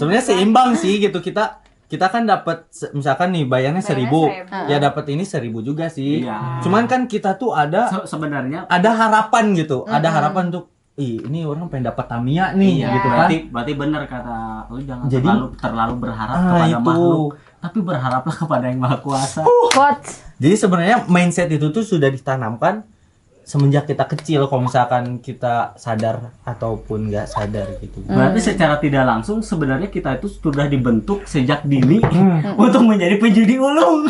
Sebenarnya seimbang sih gitu. Kita kan dapat misalkan nih bayarnya 1.000. Ya dapat ini 1.000 juga sih. Iya. Cuman kan kita tuh ada Sebenarnya harapan gitu. Ada harapan untuk ini orang pengen dapat Tamiya nih gitu kan. berarti benar kata lu jangan Jadi- terlalu berharap kepada itu. makhluk, tapi berharaplah kepada yang maha kuasa. Quotes. Jadi sebenarnya mindset itu tuh sudah ditanamkan semenjak kita kecil kalau misalkan kita sadar ataupun nggak sadar gitu. Berarti secara tidak langsung sebenarnya kita itu sudah dibentuk sejak dini untuk menjadi penjudi ulung.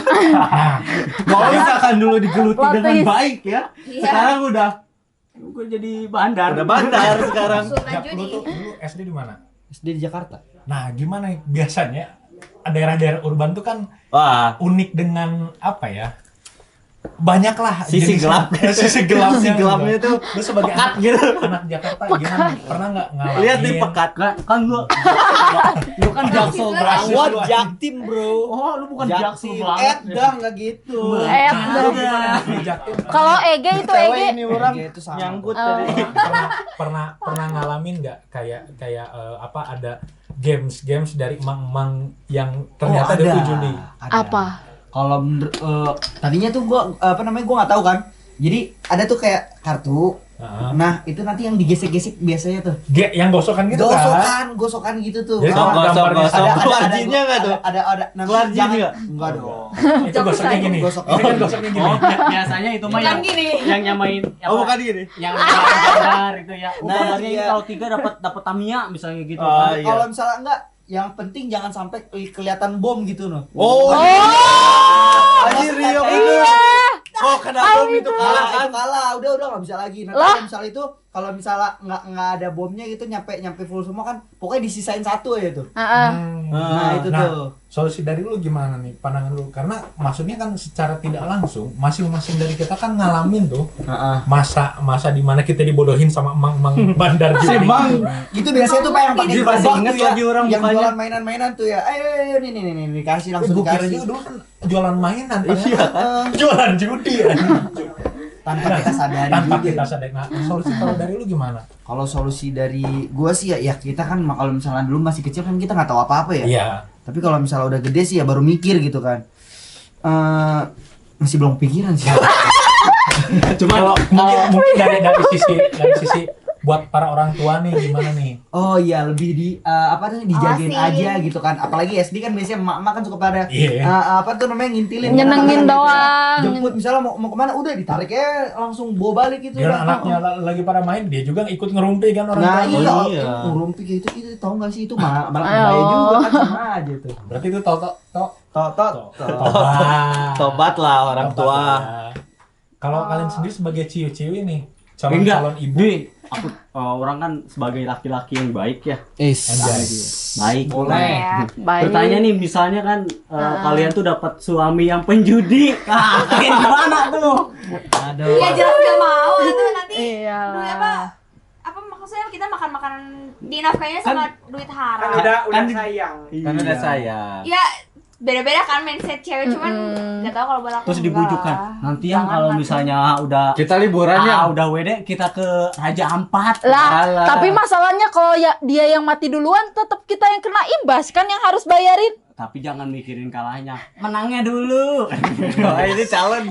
Kalau misalkan dulu digeluti Plot dengan twist. baik ya, sekarang udah Gue jadi bandar. bandar sekarang. Sultan Ya, judi. dulu SD di mana? SD di Jakarta. Nah, gimana biasanya daerah-daerah urban tuh kan Wah, unik dengan apa ya? banyak lah Sisi gelap. sisi gelapnya. Sisi gelapnya gitu. tuh Lu sebagai pekat anak, gitu. anak Jakarta gimana? Pernah nggak ngalamin? Lihat nih pekat. Kan lu kan jaksel Rasis banget. lu, Jaktim, Bro. Oh, lu bukan Jaktim. jaksel banget. Dah enggak gitu. Kalau Ege itu Ege. Ini orang Itu sama. nyangkut Oh. tadi. pernah ngalamin nggak kayak apa ada games dari emang yang ternyata dia tuh judi. Apa? Kalau tadinya tuh gua gua nggak tahu kan. Jadi ada tuh kayak kartu. Heeh. Nah, itu nanti yang digesek-gesek biasanya tuh. Yang gosokan gitu kan? Gosokan gitu tuh. Jadi kalau gambarnya Gosok ada keluar jinnya enggak tuh? Ada Keluar jin jangan- nggak? Enggak dong. itu gosoknya gini. Gosok. Ini kan gosoknya gini. Biasanya itu mah Bukan gini. yang nyamain Oh, bukan gini. yang gambar itu ya. Nah, Gambarnya ini iya. kalau 3 dapat Tamiya misalnya gitu. Oh, kan. iya. Kalau misalnya enggak, yang penting jangan sampai kelihatan bom gitu loh. Oh. Anjir, Rio bener. Oh, kena bom itu kalah kan? Itu kalah, udah nggak bisa lagi. Nanti Lah? kalau misalnya nggak ada bomnya gitu nyampe full semua kan, pokoknya disisain satu aja tuh. Heeh. Nah, itu tuh. Solusi dari lu gimana nih pandangan lu? Karena maksudnya kan secara tidak langsung masing-masing dari kita kan ngalamin tuh masa di mana kita dibodohin sama emang bandar judi. Itu biasanya tuh Pak yang pakai Dia masih gerobak inget tuh ya, lagi orang yang mukanya. jualan mainan-mainan tuh ya. Ayo nih dikasih langsung Gue kira dikasih juga dulu kan jualan mainan, ternyata Heeh. jualan judi ya. tanpa kita sadari Tanpa juga. kita sadar. Nah, solusi kalau dari lu gimana? Kalau solusi dari gua sih ya kita kan kalau misalnya dulu masih kecil kan kita nggak tahu apa-apa ya. Iya. Tapi kalau misalnya udah gede sih ya baru mikir gitu kan. Masih belum pikiran sih. Cuma mungkin dari sisi buat para orang tua nih gimana nih? Oh iya, lebih dijagain Awasin. aja gitu kan. Apalagi SD kan biasanya emak-emak kan suka pada Iya. ngintilin. Nyenengin Kan, doang. Jemput misalnya mau kemana udah ditarik ya langsung bawa balik gitu. Biar udah. anaknya lagi pada main, dia juga ikut ngerumpi kan orang Nah tua. iya, iya. ngurumpi kayak itu tahu nggak sih itu malah bahaya juga kan sama aja tuh. Berarti itu Totot. tobat. Tobat lah orang Tobat tua. ya. Kalau kalian sendiri sebagai ciwi-ciwi nih, Enggak. calon ibu, Di, aku orang kan sebagai laki-laki yang baik ya. anjay. Baik. Boleh. Baik. Bertanya nih misalnya kan kalian tuh dapat suami yang penjudi. Kalian gimana tuh? Aduh. Ya jelas gak mau itu nanti. Iyalah. Duit apa maksudnya kita makan makanan dinafkahinya sama duit haram. Kan sayang. Kan udah sayang. Ya beda-beda kan mindset cewek cuman nggak tahu kalau buat aku Terus enggak dibujukan. lah. Nanti yang Jangan kalau lah. misalnya udah Kita liburan ya. udah WD kita ke Raja Ampat. Lah, Alah. tapi masalahnya kalau ya dia yang mati duluan tetap kita yang kena imbas kan yang harus bayarin. Tapi jangan mikirin kalahnya. Menangnya dulu. Oh, ini calon.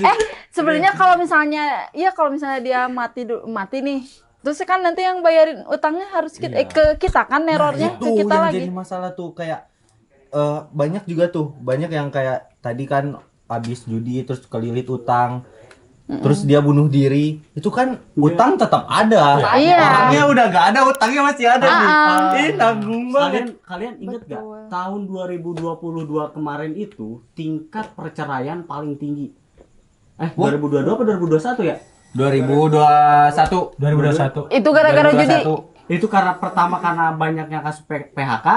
Sebenarnya kalau misalnya dia mati nih. Terus kan nanti yang bayarin utangnya harus kita, ke kita kan nerornya Itu ke kita yang lagi. jadi masalah tuh kayak banyak juga tuh banyak yang kayak tadi kan habis judi terus kelilit utang terus dia bunuh diri itu kan utang tetap ada Iya. orangnya udah gak ada utangnya masih ada nih ih nanggung banget Kalian inget gak? Betul. Tahun 2022 kemarin itu tingkat perceraian paling tinggi. 2022 apa 2021 ya? 2021 2021. Itu gara-gara judi. Itu karena karena banyaknya kasus PHK,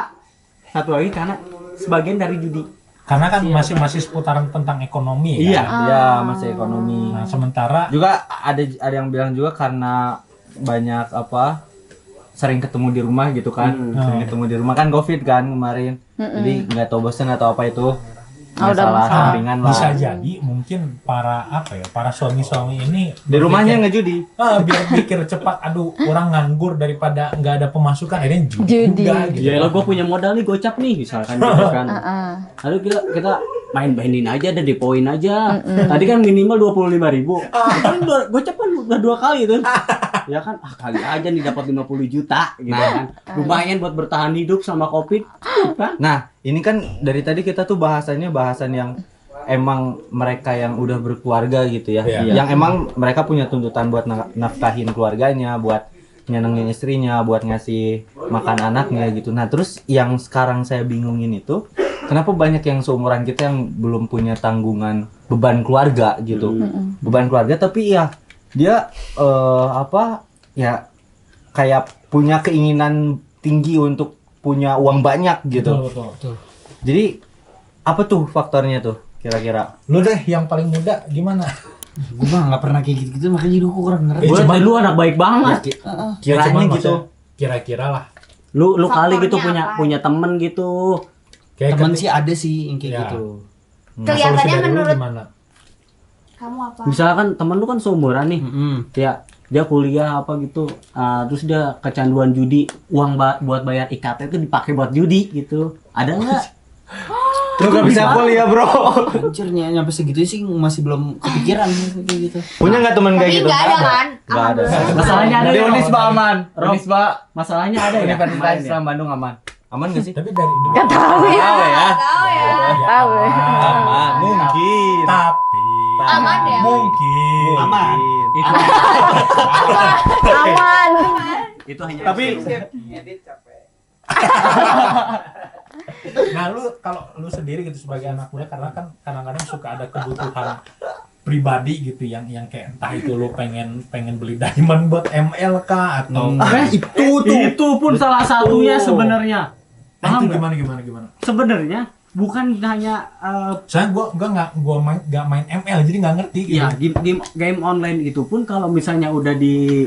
satu lagi karena sebagian dari judi. Karena kan masih seputaran tentang ekonomi iya kan? ya masih ekonomi Nah, sementara juga ada yang bilang juga karena banyak sering ketemu di rumah gitu kan sering ketemu di rumah kan COVID kan kemarin jadi nggak tahu bosan atau apa itu masalah sampingan lah bisa jadi mungkin para suami-suami ini di rumahnya ngejudi biar pikir cepat, aduh orang nganggur daripada nggak ada pemasukan, akhirnya judi Judi. juga gitu. Ya lah gue punya modal nih gocap nih misalkan gitu kan. Lalu kita main-mainin aja dan depoin aja. Tadi kan minimal 25.000. Kan gocap kan udah 2 kali tuh. Ya kan kali aja nih dapat 50 juta gitu kan. Lumayan buat bertahan hidup sama Covid kan. nah ini kan dari tadi kita tuh bahasan yang emang mereka yang udah berkeluarga gitu ya Iya. yang emang mereka punya tuntutan buat nafkahin keluarganya buat nyenengin istrinya buat ngasih makan anaknya gitu. Nah terus yang sekarang saya bingungin itu kenapa banyak yang seumuran kita yang belum punya tanggungan beban keluarga gitu beban keluarga tapi ya dia kayak punya keinginan tinggi untuk punya uang banyak gitu. Betul. Jadi apa tuh faktornya tuh kira-kira? Lu deh yang paling muda gimana? Gue mah nggak pernah kayak gitu makanya gue kurang ngerti. Buat cuman- lu anak baik banget. Kiranya Cuman gitu. maksudnya kira-kira lah. Lu kali gitu Faktornya apa? punya temen gitu. Kayak Temen ketika- sih ada sih yang kayak Ya. gitu. Nah, Kelihatannya solusi dari lu menurut- gimana? Kamu apa? Misalkan temen lu kan seumuran nih. Ya dia kuliah apa gitu. Terus dia kecanduan judi, uang buat bayar IKT itu dipakai buat judi gitu. Ada nggak? Lu gak bisa kuliah, Bro. Anjir nyampe segitu sih masih belum kepikiran kayak gitu. Punya nggak teman kayak Tapi gitu? nggak ada kan? Nggak ada. Masalahnya ada Di ya, Unisba aman. Rob. Unisba Masalahnya ada ya. Universitas Main ya? Islam Bandung aman. Aman gak sih? Tapi dari dulu Gak tahu ya. Tahu ya. Tahu ya. Tahu ya. Aman. Mungkin. Tapi Aman ya? mungkin Aman. Itu Aman. itu hanya Tapi nah lu kalau lu sendiri gitu sebagai anak muda karena kan kadang-kadang suka ada kebutuhan pribadi gitu yang kayak entah itu lu pengen beli diamond buat ML kah atau itu pun salah satunya sebenarnya. nah, Paham itu nggak? gimana Sebenarnya bukan hanya saya gua nggak main ML jadi nggak ngerti gitu. ya game online itu pun kalau misalnya udah di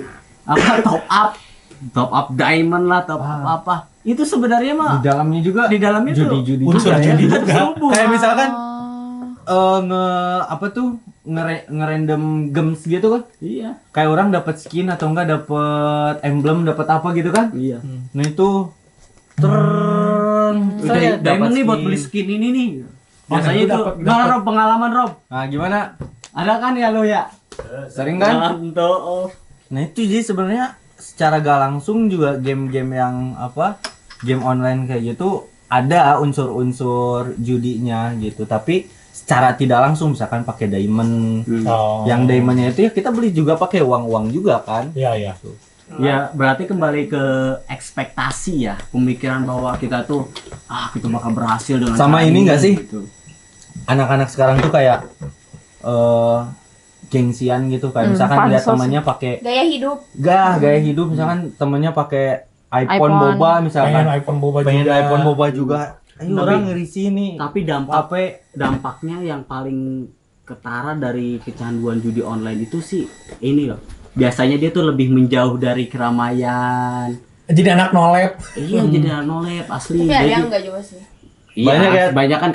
top up diamond lah, top up apa. Itu sebenarnya mah di dalamnya juga di dalamnya tuh judi-judi unsur juga ya. judi juga. terselubung. Kayak misalkan Oh. apa tuh ngerandom games gitu kan? Iya. Kayak orang dapat skin atau enggak dapat emblem, dapat apa gitu kan? Iya. Nah itu saya Diamond dapat nih buat skin. beli skin ini nih. Oh, Biasanya nah, itu dapat- gimana dapat. Rob pengalaman Rob? Nah gimana? Ada kan ya lo ya? Sering kan? Mantap. Nah itu jadi sebenarnya secara gak langsung juga game-game yang apa game online kayak gitu ada unsur-unsur judinya gitu, tapi secara tidak langsung misalkan pakai diamond, Oh. yang diamondnya itu ya kita beli juga pakai uang juga kan. Iya. Ya berarti kembali ke ekspektasi ya, pemikiran bahwa kita tuh kita bakal berhasil dengan Sama cara ini nggak sih? gitu. Anak-anak sekarang tuh kayak gengsian gitu kayak misalkan lihat pansos. temannya pakai Gaya hidup. gaya hidup misalkan temennya pakai iPhone iPhone. boba Pengen misalkan iPhone boba pengen juga. iPhone boba juga. Ayo Tapi- orang ngerisi nih. Tapi dampaknya yang paling ketara dari kecanduan judi online itu sih ini loh. Biasanya dia tuh lebih menjauh dari keramaian. Jadi anak nolep. Iya, jadi nolep asli. Tapi ada Jadi- yang enggak juga sih. Iya, Banyak ya? banyak kan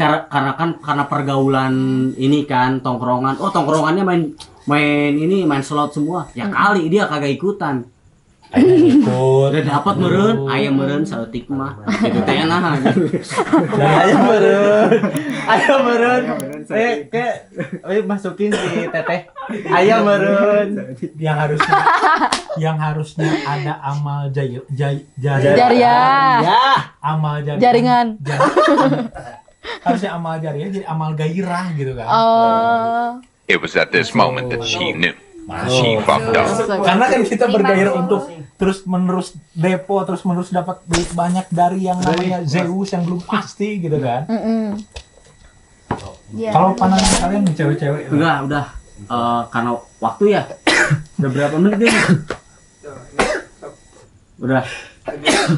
karena pergaulan ini kan tongkrongan. Oh, tongkrongannya main slot semua. Ya kali dia kagak ikutan. Ikut. Udah dapat meureun, aya meureun saeutik mah. Gitu teh nah. Ayam meren. Masukin si teteh. Ayam meren. yang harusnya ada amal Jariah. amal Jaringan. harusnya amal jariah jadi amal gairah gitu kan. Oh. It was at this moment that she knew. She fucked up. Karena kan kita bergairah untuk terus menerus depo, terus menerus dapat duit banyak dari yang namanya Zeus yang belum pasti gitu kan. Iya. Kalau pandangan kalian nih cewek-cewek Udah. Karena waktu ya. Udah berapa menit dia? Udah.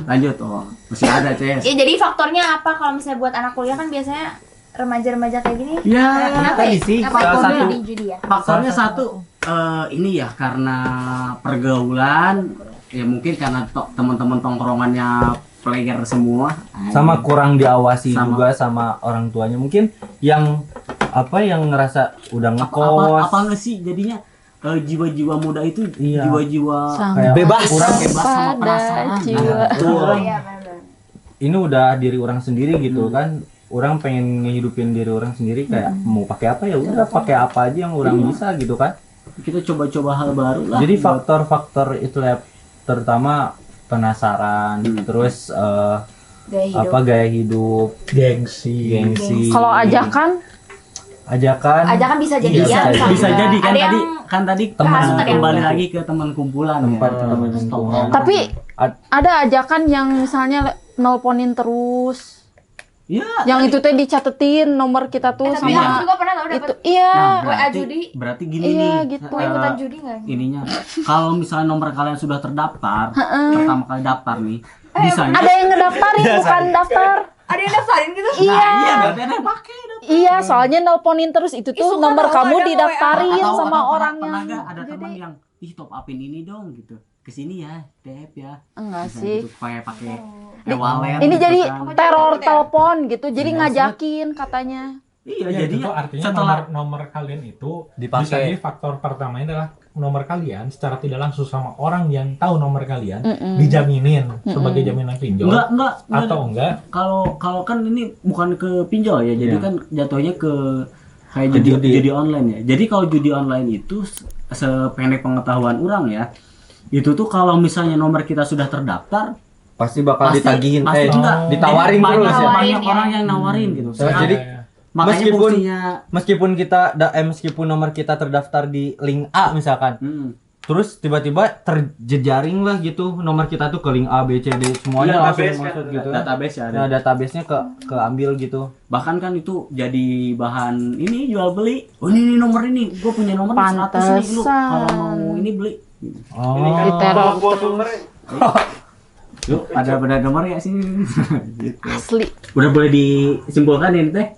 Lanjut. Oh, masih ada, Ces. Ya jadi faktornya apa kalau misalnya buat anak kuliah kan biasanya remaja-remaja kayak gini? Ya, Kenapa tadi ya? sih Kenapa salah ikutnya satu di judi ya? faktornya satu ini ya karena pergaulan ya mungkin karena teman-teman tongkrongannya player semua Sama kurang diawasi Sama. juga sama orang tuanya. Mungkin yang ngerasa udah apa ngekos. nggak sih jadinya jiwa-jiwa muda itu Iya. jiwa-jiwa Kayak bebas kurang bebas sama Pada perasaan. jiwa. Betul. Iya benar. Ini udah diri orang sendiri gitu kan. Orang pengen ngehidupin diri orang sendiri kayak mau pakai apa ya udah pakai apa aja yang orang bisa gitu kan. Kita coba-coba hal baru lah. Jadi faktor-faktor itu ya terutama penasaran, terus Gaya hidup. apa gaya hidup, gengsi. Kalau ajakan, Ajakan bisa jadi Iya, ya. bisa bisa jadi kan Ada tadi yang tadi teman ada yang kembali enggak. lagi ke teman kumpulan tempat ya. teman Tongkrongan. tapi Ad- ada ajakan yang misalnya nelponin terus. Ya, Yang itu teh dicatetin nomor kita tuh Tapi sama aku juga pernah tau itu. dapat Iya. WA judi. berarti gini Iya, nih. gitu. Ikutan judi nggak? Ininya. Kalau misalnya nomor kalian sudah terdaftar, pertama kali daftar nih, bisa Ada yang ngedaftarin bukan daftar. Ada yang daftarin gitu? Iya. Iya, berarti ada yang pakai. Iya, soalnya nelponin terus itu tuh suka nomor tahu kamu ada didaftarin Atau- sama atau orang pernah yang nggak ada jadi teman yang top upin ini dong gitu. Kesini ya, DF ya. enggak Bisa sih. gitu, pakai e-wallet. Ini gitu jadi kan. teror telepon gitu. Jadi ngajakin katanya. Iya, Ya, jadi itu tuh artinya setelah nomor kalian itu Dipakai. bisa jadi faktor pertamanya adalah nomor kalian secara tidak langsung sama orang yang tahu nomor kalian dijaminin sebagai jaminan pinjol enggak atau enggak kalau kan ini bukan ke pinjol ya, jadi Iya. kan jatuhnya ke kayak Ke judi online ya. Jadi kalau judi online itu sependek pengetahuan orang ya, itu tuh kalau misalnya nomor kita sudah terdaftar Pasti bakal pasti- ditagihin pasti enggak. ditawarin Jadi terus ya. banyak Nawarin, orang ya. yang nawarin gitu. Jadi makanya meskipun- fungsinya meskipun nomor kita terdaftar di link A misalkan, terus tiba-tiba terjejaring lah gitu nomor kita tuh ke link A, B, C, D semuanya Iya, langsung database masuk kan, gitu. database ya ada. Nah, database-nya keambil gitu. Bahkan kan itu jadi bahan ini jual beli. Oh ini nomor ini, gue punya nomor 100 nih lu. Kalau mau ini beli. Oh. Di teror terus. Yuk, ada benar nomor ya sih? Gitu. Asli. Udah boleh disimpulkan ini teh?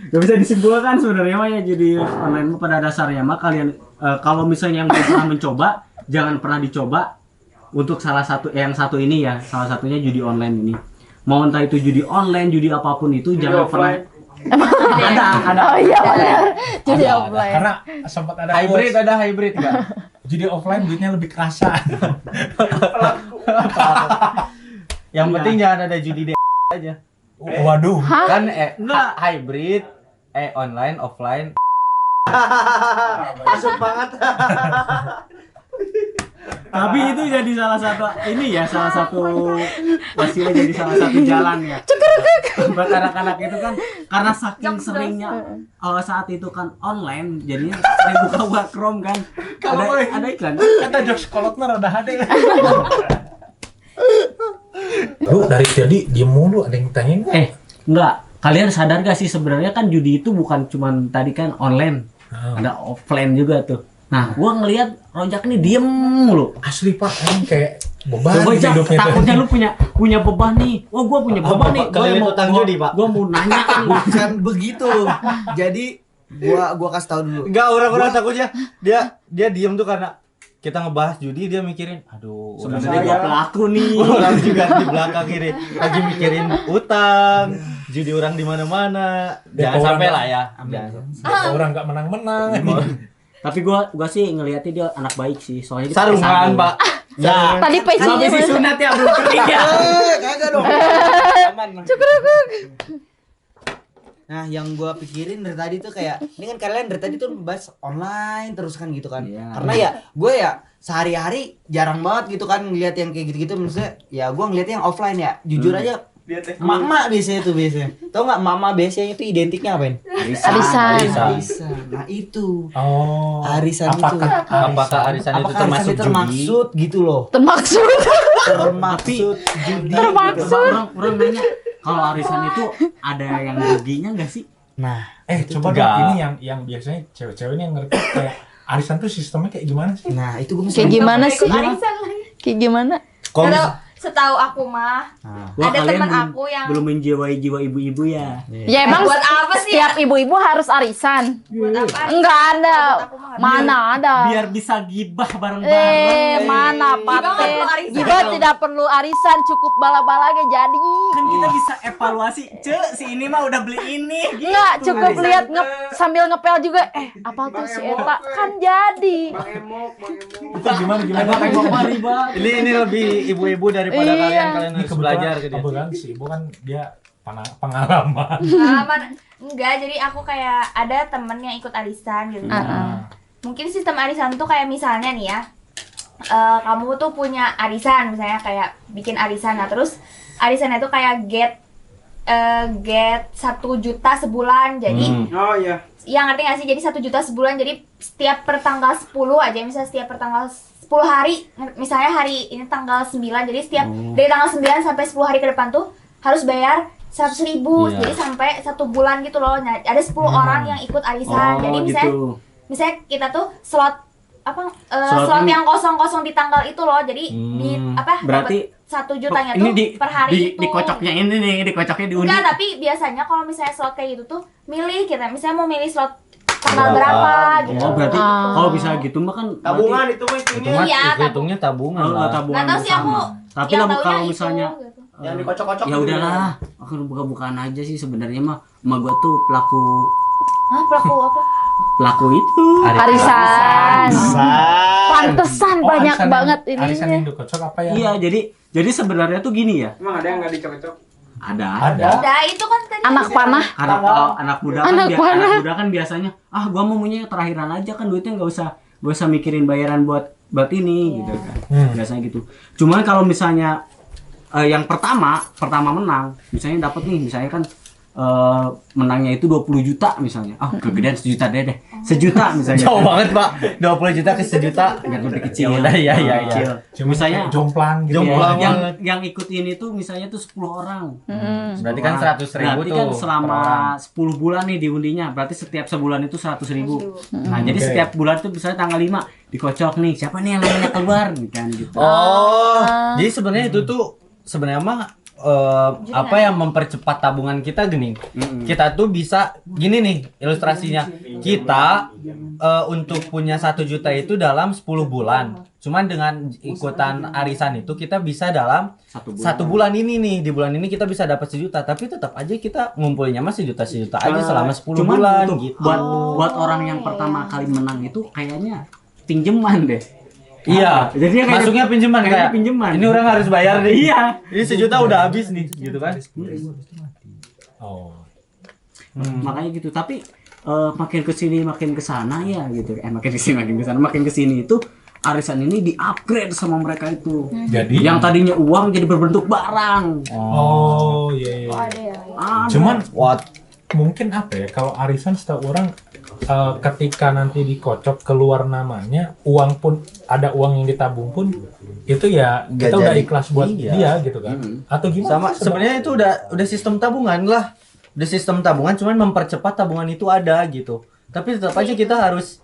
Gak bisa disimpulkan sebenarnya mah ya, jadi online mah pada dasarnya mah kalian kalau misalnya yang belum pernah mencoba jangan pernah dicoba untuk salah satu yang satu ini ya, salah satunya judi online ini. Mau entah itu judi online, judi apapun itu jangan pernah ada. Oh iya benar. Jadi ada. offline. Karena sempat ada Hybrid quotes, ada hybrid enggak? jadi offline duitnya lebih kerasa. Yang penting jangan ada judi aja. Waduh. Kan Enggak. hybrid online offline. Tapi itu jadi salah satu ini ya, salah satu wasilah, jadi salah satu jalan ya. Buat anak-anak itu kan karena saking seringnya saat itu kan online, jadinya sering buka Chrome kan. Ada iklan. Kata jokes kolotnya rada hade. Lu dari tadi diem mulu, ada yang tanyain nggak? Enggak. Kalian sadar gak sih sebenarnya kan judi itu bukan cuman tadi kan online, ada offline juga tuh. Nah, gua ngelihat Rojak nih diem mulu. Asli pak, emang kayak beban Coba Jak, hidupnya tuh. takutnya lu punya beban nih. Oh, gua punya beban nih. kalian utang judi, Pak? Gua mau nanya nih. Bukan begitu. Jadi gua kasih tahu dulu. Enggak, orang-orang takutnya dia diem tuh karena kita ngebahas judi, dia mikirin, aduh, Sebenarnya gua pelaku nih. orang juga di belakang ini lagi mikirin utang, judi orang di mana-mana. Jangan orang sampai nggak- lah ya. Biasa orang nggak menang-menang. Tapi gua sih ngelihatnya dia anak baik sih. Soalnya dia pakai Sarungan, sarung. Pak. Nah, Tadi pecinya habis disunat ya belum kering ya. Kagak dong. Aman. Nah, yang gua pikirin dari tadi tuh kayak ini kan kalian dari tadi tuh bahas online terus kan gitu kan. Iya. Karena ya gue ya sehari-hari jarang banget gitu kan ngeliat yang kayak gitu-gitu, maksudnya ya gua ngeliatnya yang offline ya. Jujur aja mama biasanya. Tahu nggak mama biasanya itu identiknya apain? Arisan. Arisan. Nah, itu. Oh. Arisan itu. Apakah arisan itu Apakah termasuk arisan itu judi? termaksud gitu loh. Termaksud. Termaksud judi. Termaksud. Orang nanya, kalau arisan itu ada yang ruginya nggak sih? Nah, Coba enggak. dong, ini yang biasanya cewek-cewek ini yang ngerti kayak arisan tuh sistemnya kayak gimana sih? nah itu gue Kayak gimana Ikut sih? arisan lagi. Kayak gimana? Kalau setahu aku mah Wah, ada kalian teman belum- aku yang belum menjiwai jiwa ibu-ibu ya. Ya emang buat apa sih? setiap ibu-ibu harus arisan. buat apa? Enggak ada. Buat aku mah nggak Mana ada? Biar bisa gibah bareng-bareng. Mana Gibah nggak paten? perlu arisan. Gibah tidak perlu arisan, cukup bala-balanya jadi. Kan kita bisa evaluasi, si ini mah udah beli ini. Enggak, cukup lihat sambil ngepel juga. Apa tuh si Eta kan jadi. Itu gimana? Pakai bapak riba. Ini lebih ibu-ibu daripada Iya. kalian Ini harus belajar ke dia. kebetulan si ibu kan dia pengalaman. Pengalaman enggak, jadi aku kayak ada temen yang ikut arisan gitu. Mungkin sistem arisan tuh kayak misalnya nih ya, kamu tuh punya arisan, misalnya kayak bikin arisan, nah terus arisannya tuh kayak get 1 juta sebulan, jadi Oh iya. yang ngerti gak sih, jadi 1 juta sebulan, jadi setiap per tanggal 10 aja, misalnya setiap per tanggal 10 hari, misalnya hari ini tanggal 9, jadi setiap dari tanggal 9 sampai 10 hari ke depan tuh harus bayar 100.000, Iya. jadi sampai 1 bulan gitu loh. Nah, ada 10 orang yang ikut arisan, jadi misalnya gitu. misalnya kita tuh slot slot yang kosong-kosong di tanggal itu loh. Jadi di Berarti 1 jutanya ini tuh per hari itu. dikocoknya ini nih, dikocoknya di undi. Enggak, tapi biasanya kalau misalnya slot kayak gitu tuh milih kita misalnya mau milih slot tanggal berapa gitu. Oh, berarti kalau bisa gitu mah kan Tabungan itu mah Itu mah Iya, hitungnya tabungan lah. tabungan Nggak tahu sih aku. bersama. Tapi yang lah taunya kalau itu, misalnya gitu. yang dikocok-kocok. ya udahlah, aku buka-bukaan aja sih sebenarnya mah. Emak gua tuh Hah, pelaku apa? pelaku itu. Arisan. Pantesan Oh, banyak arisan banget yang, arisan ininya. yang dikocok apa ya? Iya, jadi sebenarnya tuh gini ya. Emang ada yang nggak dicocok? Ada. Udah, itu kan tadi Anak panah. Karena kalau anak muda kan Anak panah. anak muda kan biasanya gua maunya yang terakhiran aja kan duitnya nggak usah mikirin bayaran buat ini gitu kan. Biasanya gitu. Cuman kalau misalnya yang pertama menang, misalnya dapat nih, misalnya kan menangnya itu 20 juta misalnya. Kegedean sejuta deh. Sejuta misalnya. Jauh banget, Pak. 20 juta ke sejuta. Yang lebih kecil. Ya udah, iya. Kecil. Cuma Misalnya jomplang gitu. Jomplang. yang ikut ini tuh misalnya tuh 10 orang. Berarti kan 100.000 Berarti tuh. kan selama per orang. 10 bulan nih diundinya. Berarti setiap sebulan itu 100.000. Nah, jadi setiap bulan tuh misalnya tanggal 5 dikocok nih. Siapa nih yang namanya keluar kan gitu. Jadi sebenarnya itu tuh sebenarnya mah apa yang mempercepat tabungan kita gini. Kita tuh bisa gini nih ilustrasinya. Kita untuk punya 1 juta itu dalam 10 bulan. Cuman dengan ikutan arisan itu kita bisa dalam 1 bulan ini nih. Di bulan ini kita bisa dapat 1 juta, tapi tetap aja kita ngumpulinnya mah sejuta aja selama 10 Cuman bulan untuk gitu. buat orang yang pertama kali menang itu kayaknya pinjeman deh. Iya, Jadi masuknya pinjaman kayaknya kayak pinjaman. ini orang harus bayar nih. Iya. Ini 1 juta udah habis nih, gitu kan? Oh. Makanya gitu. Tapi makin kesini makin kesana ya gitu. Makin kesini makin kesana makin kesini itu arisan ini di-upgrade sama mereka itu. Jadi Yang tadinya uang jadi berbentuk barang. oh iya. Oh, ada ya. Cuman What? mungkin apa ya kalau arisan setahu orang ketika nanti dikocok keluar namanya uang pun ada uang yang ditabung pun itu ya Nggak kita udah jadi. ikhlas buat Iya. dia gitu kan atau gimana Sama sih sebenarnya itu udah sistem tabungan lah. Udah sistem tabungan cuman mempercepat tabungan itu ada gitu. Tapi tetap aja kita harus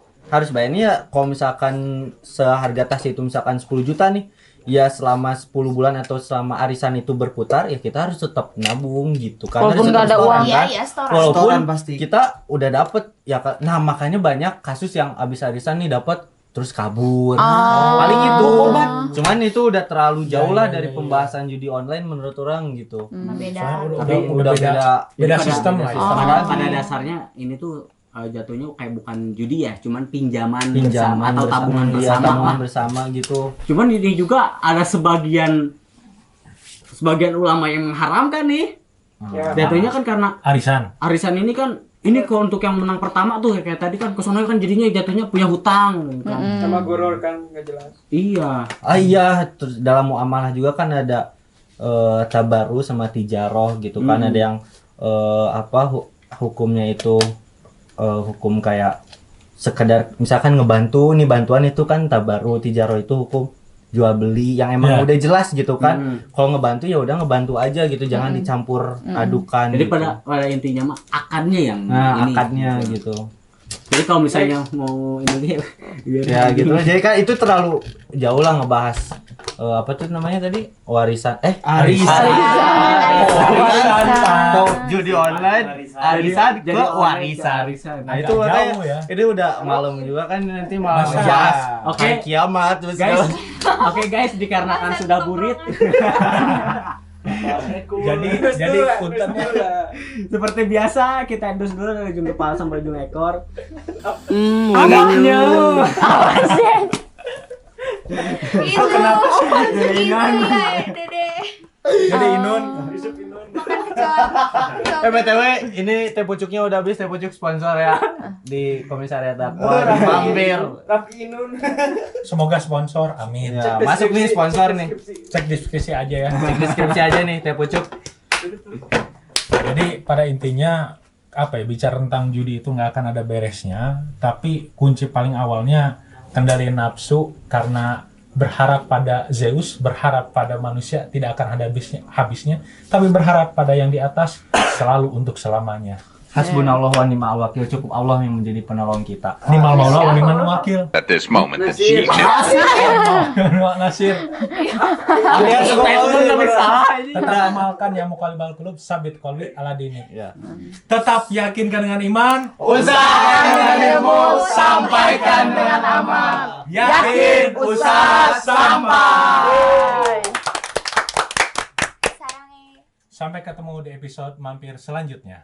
bayarnya ya kalau misalkan seharga tas itu misalkan 10 juta nih. Ya selama 10 bulan atau selama arisan itu berputar ya kita harus tetap nabung gitu kan. Walaupun Harus nggak tetap ada setoran, uang. kan? Iya, setoran. Walaupun Setoran pasti. kita udah dapet ya nah makanya banyak kasus yang abis arisan nih dapat terus kabur. Paling itu. Cuman itu udah terlalu jauh lah dari pembahasan judi online menurut orang gitu. Beda. Soalnya Tapi udah beda Jadi pada- sistem lah ya. Pada dasarnya ini tuh jatuhnya kayak bukan judi ya, cuman pinjaman pinjaman bersama atau tabungan iya, bersama tabungan lah. bersama gitu. Cuman ini juga ada sebagian ulama yang mengharamkan nih. Jatuhnya kan karena arisan ini kan ini kalau untuk yang menang pertama tuh kayak tadi kan kesono kan jadinya jatuhnya punya hutang gitu kan. Sama gurur kan nggak jelas. Iya. Iya, terus dalam muamalah juga kan ada tabaru sama tijaroh gitu kan ada yang hukumnya itu hukum kayak sekedar misalkan ngebantu nih bantuan itu kan tabaru, tijaroh itu hukum jual beli yang emang udah jelas gitu kan. Kalau ngebantu ya udah ngebantu aja gitu, jangan dicampur adukan. Jadi gitu. pada intinya mah akadnya yang ini. Akadnya gitu. Jadi kalau misalnya mau ini Ya gitu lah. Jadi kan itu terlalu jauh lah ngebahas apa tuh namanya tadi warisan arisan. Tuh judi online arisan ke warisan. Nah itu Agak makanya jauh ya. ini udah malam juga kan nanti malam Masa? bahas Oke. kiamat terus guys. Oke guys, dikarenakan sudah burit. jadi puntennya Seperti biasa kita endorse dulu dari ujung kepala sampai ujung ekor. Itu. Dari Inon. Dede. jadi Inun Makan kecoa. BTW ini teh pucuknya udah habis, teh pucuk sponsor ya di komisariat dakwah di Mampir. Raffi Inun. semoga sponsor amin Ya, masuk nih sponsor nih. cek deskripsi aja ya Cek deskripsi aja nih teh pucuk. jadi pada intinya apa ya bicara tentang judi itu nggak akan ada beresnya tapi kunci paling awalnya kendaliin nafsu karena berharap pada Zeus, berharap pada manusia tidak akan ada habisnya, tapi berharap pada yang di atas selalu untuk selamanya. Hasbunallah wa ni'mal wakil, cukup Allah yang menjadi penolong kita. Ini malam-malam wa ni'mal wakil. At this moment, the she knew Nasir. Alias statement tapi salah ini. Tetap amalkan ya muqallibal qulub sabit qalbi ala dinik. Ya. Tetap yakinkan dengan iman, Usahakan dengan ilmu, sampaikan dengan amal. yakin usaha sampai. Sarangnya. Sampai ketemu di episode mampir selanjutnya.